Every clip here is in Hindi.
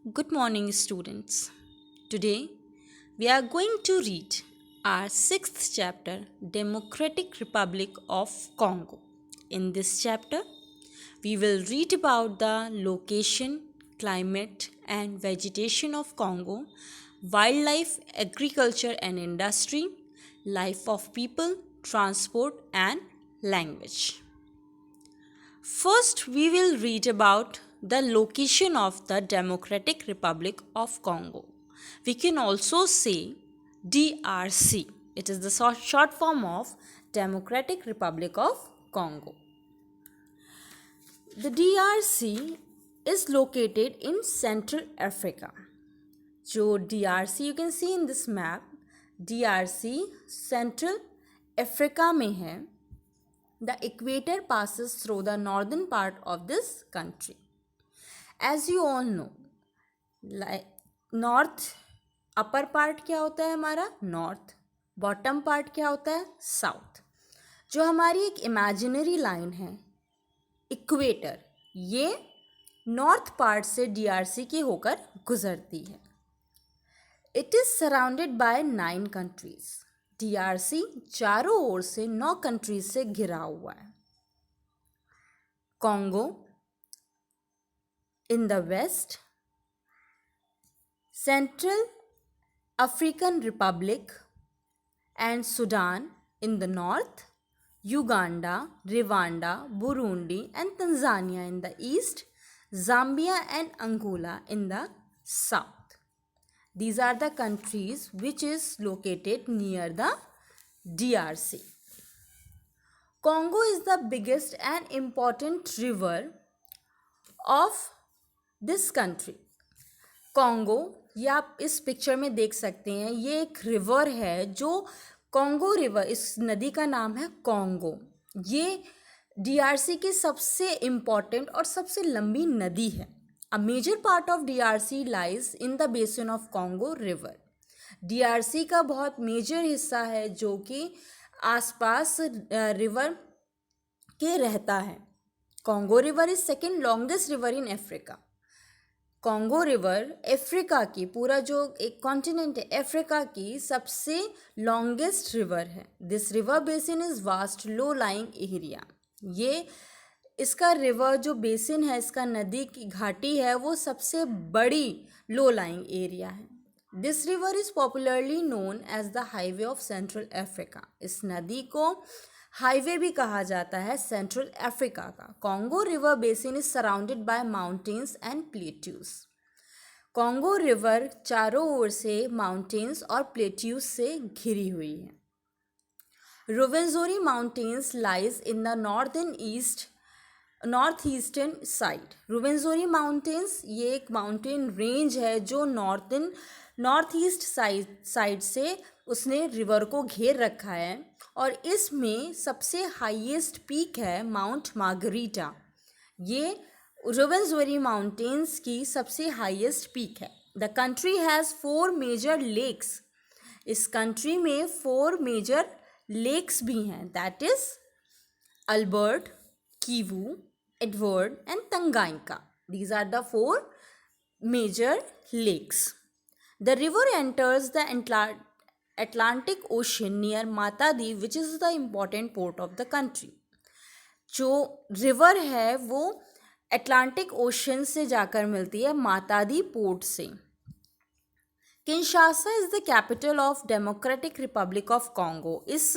Good morning, students. Today we are going to read our sixth chapter, Democratic Republic of Congo. In this chapter, we will read about the location, climate, and vegetation of Congo, wildlife, agriculture and industry, life of people, transport, and language. First, we will read about the location of the Democratic Republic of Congo. We can also say DRC. It is the short form of Democratic Republic of Congo. The DRC is located in Central Africa. जो DRC you can see in this map, DRC Central Africa में है. The equator passes through the northern part of this country. As you all know, north upper part क्या होता है हमारा नॉर्थ, बॉटम पार्ट क्या होता है साउथ. जो हमारी एक इमेजिनरी लाइन है इक्वेटर, ये नॉर्थ पार्ट से डीआरसी की होकर गुजरती है. It is surrounded bye 9 countries. DRC चारों ओर से 9 कंट्रीज से घिरा हुआ है. Congo in the west, Central African Republic and Sudan in the north, Uganda, Rwanda, Burundi and Tanzania in the east, Zambia and Angola in the south. These are the countries which is located near the DRC. Congo is the biggest and important river of this country. Congo, ये आप इस पिक्चर में देख सकते हैं, ये एक रिवर है जो कॉन्गो रिवर, इस नदी का नाम है कॉन्गो. ये डीआरसी की सबसे इम्पॉर्टेंट और सबसे लंबी नदी है. A major part of DRC lies in the basin of Congo river. DRC का बहुत मेजर हिस्सा है जो कि आसपास रिवर के रहता है. Congo river is second longest river in Africa. Congo river Africa की, पूरा जो एक कॉन्टिनेंट है अफ्रीका की, सबसे लॉन्गेस्ट रिवर है. This river basin is vast low lying area. ये इसका रिवर जो बेसिन है, इसका नदी की घाटी है, वो सबसे बड़ी लो लाइंग एरिया है. This river is popularly known as the highway of central Africa. इस नदी को हाईवे भी कहा जाता है सेंट्रल अफ्रीका का. Congo river basin is surrounded by mountains and plateaus. Congo river चारों ओर से माउंटेन्स और प्लेट्यूज से घिरी हुई है. Rwenzori mountains lies in the north eastern side. Rwenzori mountains ये एक माउंटेन रेंज है जो नॉर्थ ईस्ट साइड से उसने रिवर को घेर रखा है. और इसमें सबसे हाईएस्ट पीक है माउंट मार्गरीटा. ये रुवेंजोरी माउंटेन्स की सबसे हाईएस्ट पीक है. The country has 4 major lakes. इस कंट्री में 4 मेजर लेक्स भी हैं. That is Albert, Kivu, Edward and Tanganyika. These are the 4 major lakes. The river enters the Atlantic Ocean near Matadi, which is the important port of the country. जो रिवर है वो अटलांटिक ओशन से जाकर मिलती है मातादी पोर्ट से. Kinshasa is the capital of democratic Republic of Congo. इस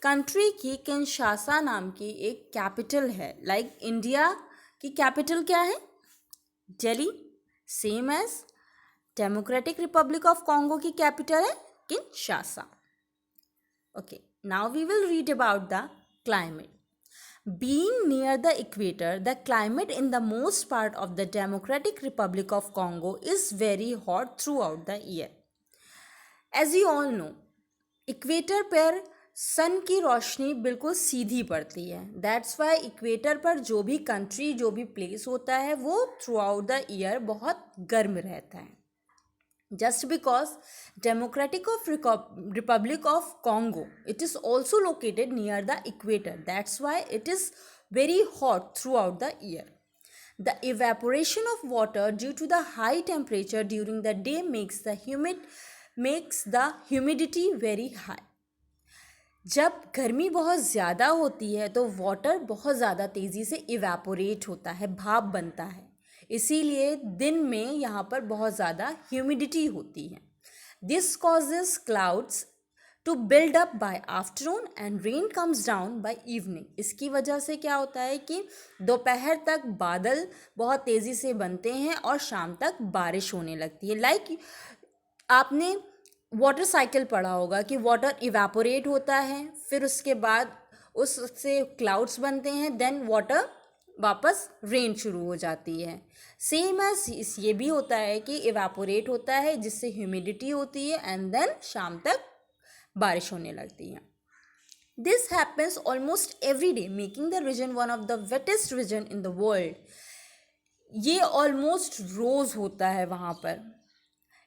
कंट्री की किंशासा नाम की एक कैपिटल है. लाइक इंडिया की कैपिटल क्या है? Delhi. Same as Democratic Republic of Congo की कैपिटल है Kinshasa. Okay, now we will read about the climate. Being near the equator, the climate in the most part of the Democratic Republic of Congo is very hot throughout the year. As you all know, equator पर सन की रोशनी बिल्कुल सीधी पड़ती है. दैट्स वाई इक्वेटर पर जो भी कंट्री, जो भी प्लेस होता है वो थ्रू आउट द ईयर बहुत गर्म रहता है. Just because Democratic Republic of Congo, it is also located near the equator. That's why it is very hot throughout the year. The evaporation of water due to the high temperature during the day makes the humidity very high. जब गर्मी बहुत ज़्यादा होती है तो वाटर बहुत ज़्यादा तेज़ी से इवेपोरेट होता है, भाप बनता है, इसीलिए दिन में यहाँ पर बहुत ज़्यादा ह्यूमिडिटी होती है. This causes clouds to build up by afternoon and rain comes down by evening. इसकी वजह से क्या होता है कि दोपहर तक बादल बहुत तेज़ी से बनते हैं और शाम तक बारिश होने लगती है. लाइक आपने वाटर साइकिल पढ़ा होगा कि वाटर इवेपोरेट होता है, फिर उसके बाद उससे क्लाउड्स बनते हैं, देन वाटर वापस रेन शुरू हो जाती है. सेम एज ये भी होता है कि इवेपोरेट होता है जिससे ह्यूमिडिटी होती है एंड देन शाम तक बारिश होने लगती है. This happens almost every day making the region one of the wettest region in the world. ये ऑलमोस्ट रोज होता है वहाँ पर.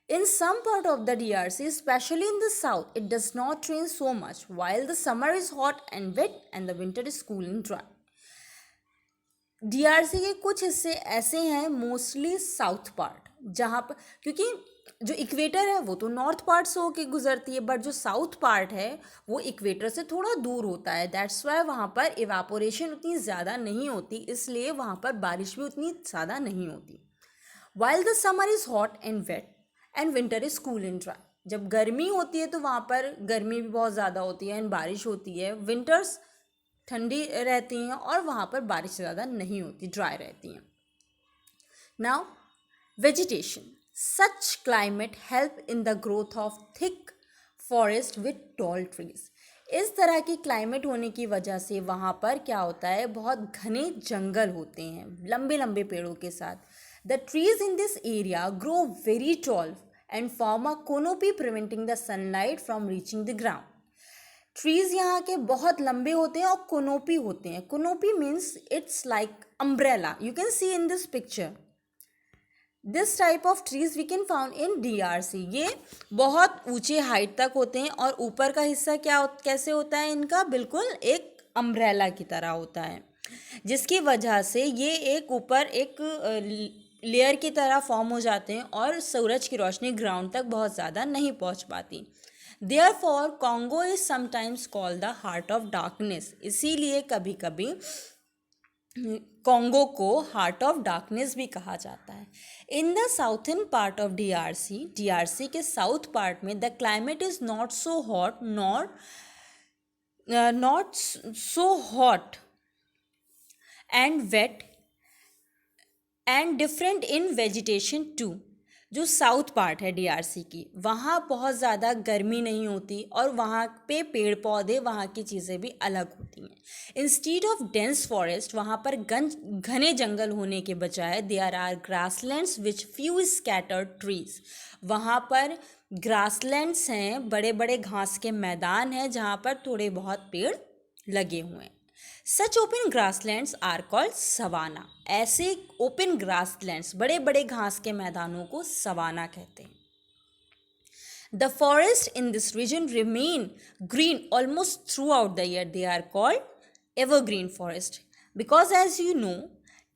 In some part of the DRC, especially in the south, it does not rain so much, while the summer is hot and wet and the winter is cool and dry. DRC के कुछ हिस्से ऐसे हैं, मोस्टली साउथ पार्ट, जहाँ पर क्योंकि जो इक्वेटर है वो तो नॉर्थ पार्ट से होके गुजरती है, बट जो साउथ पार्ट है वो इक्वेटर से थोड़ा दूर होता है. दैट्स वाई वहाँ पर इवापोरेशन उतनी ज़्यादा नहीं होती, इसलिए वहाँ पर बारिश भी उतनी ज़्यादा नहीं होती. While the summer is hot and wet and winter is cool and dry. जब गर्मी होती है तो वहाँ पर गर्मी भी बहुत ज़्यादा होती है एंड बारिश होती है. विंटर्स ठंडी रहती हैं और वहाँ पर बारिश ज़्यादा नहीं होती, ड्राई रहती हैं. Now vegetation. Such climate help in the growth of thick forest with tall trees. इस तरह की क्लाइमेट होने की वजह से वहाँ पर क्या होता है, बहुत घने जंगल होते हैं लंबे लंबे पेड़ों के साथ. The trees in this area grow very tall and form a canopy preventing the sunlight from reaching the ground. Trees यहाँ के बहुत लंबे होते हैं और canopy होते हैं. Canopy means it's like umbrella. You can see in this picture. This type of trees we can found in DRC. ये बहुत ऊंचे हाइट तक होते हैं और ऊपर का हिस्सा कैसे होता है इनका, बिल्कुल एक अम्ब्रेला की तरह होता है, जिसकी वजह से ये एक ऊपर एक लेयर की तरह फॉर्म हो जाते हैं और सूरज की रोशनी ग्राउंड तक बहुत ज़्यादा नहीं पहुंच पाती. Therefore Congo is sometimes called the heart of darkness. इसीलिए कभी कभी कॉन्गो को हार्ट ऑफ डार्कनेस भी कहा जाता है. In the southern part of DRC के साउथ पार्ट में the climate is not so hot and wet and different in vegetation too. जो साउथ पार्ट है डीआरसी की, वहाँ बहुत ज़्यादा गर्मी नहीं होती और वहाँ पे पेड़ पौधे, वहाँ की चीज़ें भी अलग होती हैं. इंस्टीड ऑफ डेंस फॉरेस्ट, वहाँ पर घने जंगल होने के बजाय there are grasslands which few scattered trees. वहाँ पर ग्रासलैंड्स हैं, बड़े बड़े घास के मैदान हैं जहाँ पर थोड़े बहुत पेड़ लगे हुए हैं. Such open grasslands are called savanna. ऐसे ओपन ग्रासलैंड्स, बड़े बड़े घास के मैदानों को सवाना कहते हैं. The forest in this region remain green almost throughout the year. They are called evergreen forest because as you know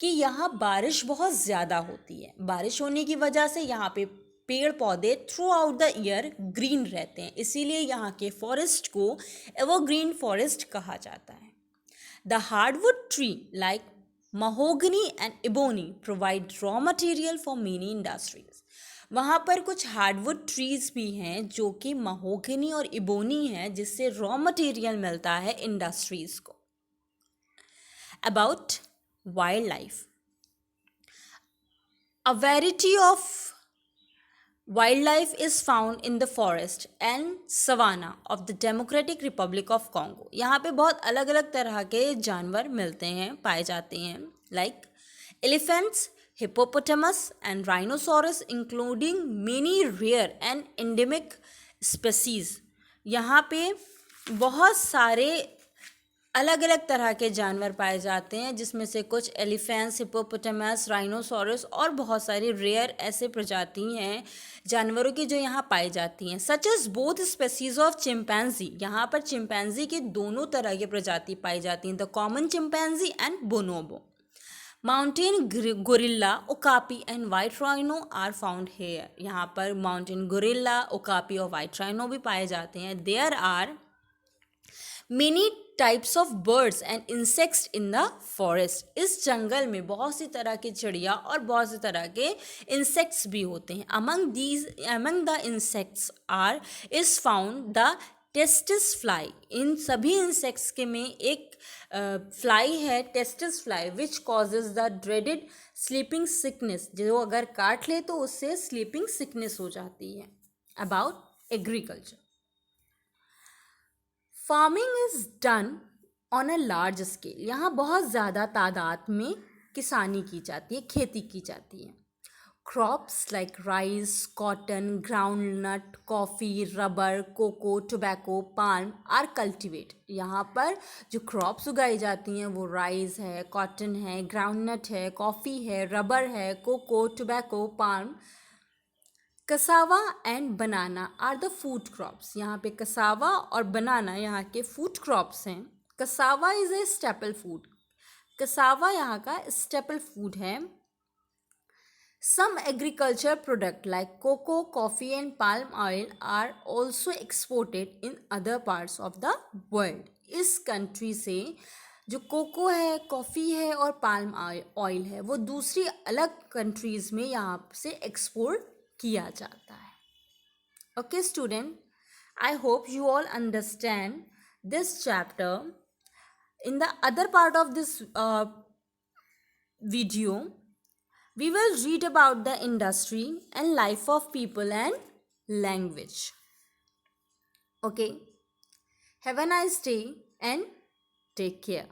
कि यहाँ बारिश बहुत ज़्यादा होती है. बारिश होने की वजह से यहाँ पे पेड़ पौधे through out the year green रहते हैं, इसीलिए यहाँ के फॉरेस्ट को एवरग्रीन फॉरेस्ट कहा जाता है. The hardwood tree like mahogany and ebony provide raw material for many industries. वहाँ पर कुछ हार्डवुड ट्रीज भी हैं जो कि महोगनी और इबोनी हैं, जिससे रॉ मटेरियल मिलता है इंडस्ट्रीज को. About wild life. A variety of wildlife is found in the forest and savanna of the Democratic Republic of Congo. यहाँ पे बहुत अलग अलग तरह के जानवर मिलते हैं, पाए जाते हैं, like elephants, hippopotamus and rhinoceros, including many rare and endemic species. यहाँ पे बहुत सारे अलग अलग तरह के जानवर पाए जाते हैं, जिसमें से कुछ एलिफेंट्स, हिप्पोपोटामस, राइनोसोरस और बहुत सारी रेयर ऐसे प्रजाति हैं जानवरों की जो यहाँ पाई जाती हैं. Such as both species of chimpanzee. यहाँ पर चिंपैंजी की दोनों तरह की प्रजाति पाई जाती हैं, the common chimpanzee and bonobo. Mountain gorilla, okapi and white rhino are found here. यहाँ पर माउंटेन गोरिल्ला, ओकापी और वाइट राइनो भी पाए जाते हैं। There are many types of birds and insects in the forest. इस जंगल में बहुत सी तरह की चिड़िया और बहुत सी तरह के इंसेक्ट्स भी होते हैं। among the insects are is found the tsetse fly. इन सभी इंसेक्ट्स के में एक फ्लाई है, tsetse fly, which causes the dreaded sleeping sickness. जो अगर काट ले तो उससे स्लीपिंग सिकनेस हो जाती है। About agriculture, farming is done on a large scale. यहाँ बहुत ज़्यादा तादाद में किसानी की जाती है, खेती की जाती है। Crops like rice, cotton, groundnut, coffee, rubber, cocoa, tobacco, palm are cultivate. यहाँ पर जो क्रॉप्स उगाई जाती हैं वो राइस है, कॉटन है, ग्राउंडनट है, कॉफ़ी है, रबर है, cocoa, tobacco, palm. Cassava and banana are the food crops. यहाँ पे कसावा और बनाना यहाँ के फूड क्रॉप्स हैं। Cassava is a staple food. Cassava यहाँ का स्टेपल फूड है। Some agriculture product like cocoa, coffee and palm oil are also exported in other parts of the world. इस कंट्री से जो कोको है, कॉफ़ी है और पाल्म ऑयल है वो दूसरी अलग कंट्रीज़ में यहाँ से एक्सपोर्ट किया जाता है। Okay student, I hope you all understand this chapter. In the other part of this video, we will read about the industry and life of people and language. Okay, have a nice day and take care.